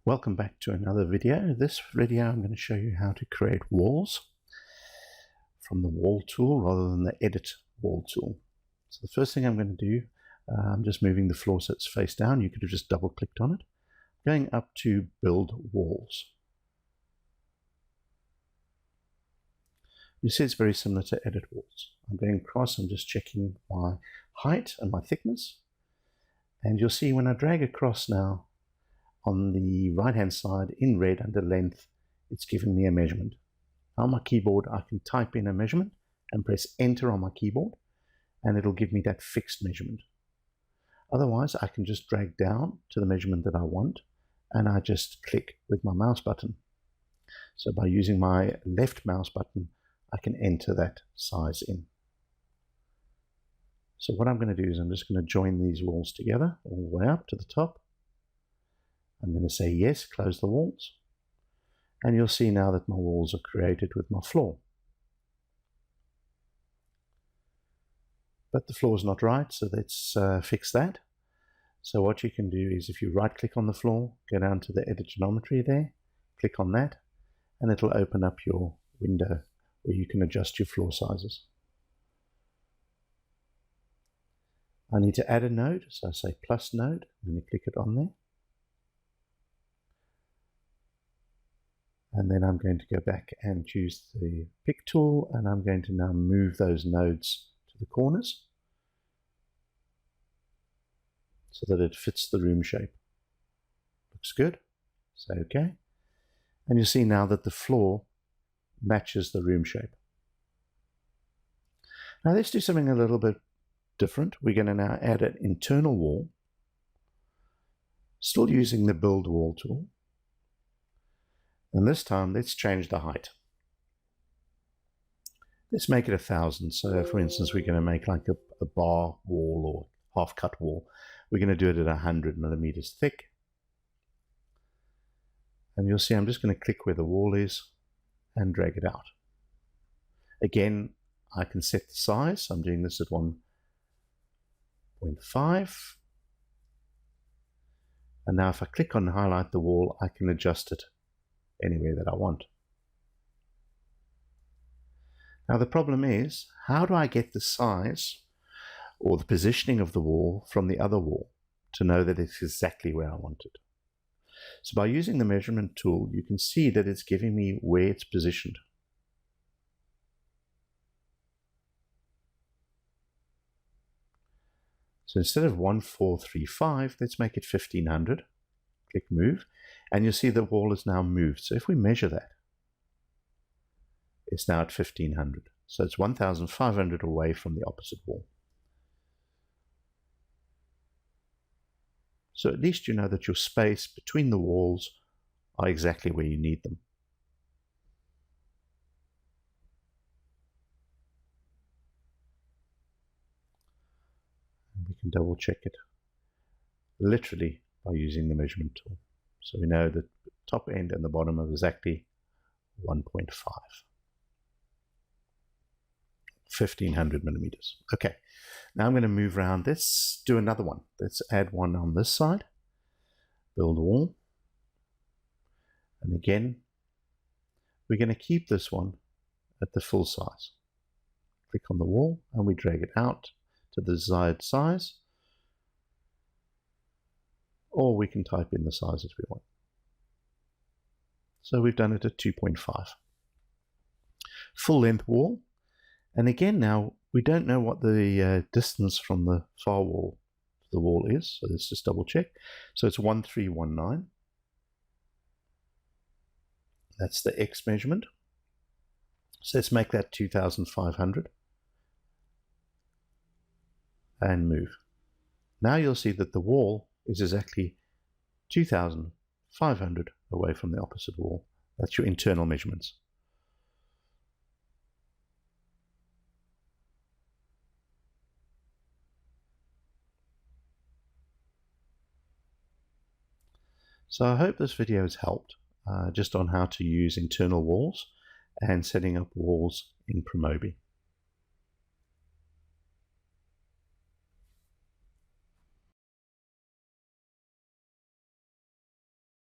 Welcome back to another video. This video I'm going to show you how to create walls from the wall tool rather than the edit wall tool. So the first thing I'm going to do, I'm just moving the floor so it's face down. You could have just double clicked on it. Going up to build walls. You see it's very similar to edit walls. I'm going across, I'm just checking my height and my thickness. And you'll see when I drag across now, on the right hand side in red under length, it's giving me a measurement. On my keyboard I can type in a measurement and press enter on my keyboard and it'll give me that fixed measurement. Otherwise I can just drag down to the measurement that I want and I just click with my mouse button. So by using my left mouse button I can enter that size in. So what I'm going to do is I'm just going to join these walls together all the way up to the top. I'm going to say yes, close the walls, and you'll see now that my walls are created with my floor. But the floor is not right, so let's fix that. So what you can do is if you right click on the floor, go down to the edit geometry there, click on that, and it'll open up your window where you can adjust your floor sizes. I need to add a node, so I say plus node, I'm going to click it on there. And then I'm going to go back and choose the pick tool, and I'm going to now move those nodes to the corners so that it fits the room shape. Looks good. Say OK. And you see now that the floor matches the room shape. Now let's do something a little bit different. We're going to now add an internal wall, still using the build wall tool. And this time, let's change the height. Let's make it 1,000. So for instance, we're going to make like a bar wall or half cut wall. We're going to do it at 100 millimeters thick. And you'll see I'm just going to click where the wall is and drag it out. Again, I can set the size. I'm doing this at 1.5. And now if I click on highlight the wall, I can adjust it anywhere that I want. Now the problem is, how do I get the size or the positioning of the wall from the other wall to know that it's exactly where I want it? So by using the measurement tool, you can see that it's giving me where it's positioned. So instead of 1435, let's make it 1500. Click move, and you'll see the wall is now moved. So if we measure that, it's now at 1500. So it's 1500 away from the opposite wall. So at least you know that your space between the walls are exactly where you need them. And we can double check it literally by using the measurement tool. So we know that the top end and the bottom are exactly 1.5. 1500 millimeters. Okay, now I'm going to move around. Let's do another one. Let's add one on this side. Build wall. And again, we're going to keep this one at the full size. Click on the wall and we drag it out to the desired size. Or we can type in the sizes we want. So we've done it at 2.5. Full length wall. And again now, we don't know what the distance from the far wall to the wall is. So let's just double check. So it's 1319. That's the X measurement. So let's make that 2500. And move. Now you'll see that the wall is exactly 2,500 away from the opposite wall. That's your internal measurements. So I hope this video has helped just on how to use internal walls and setting up walls in Promob.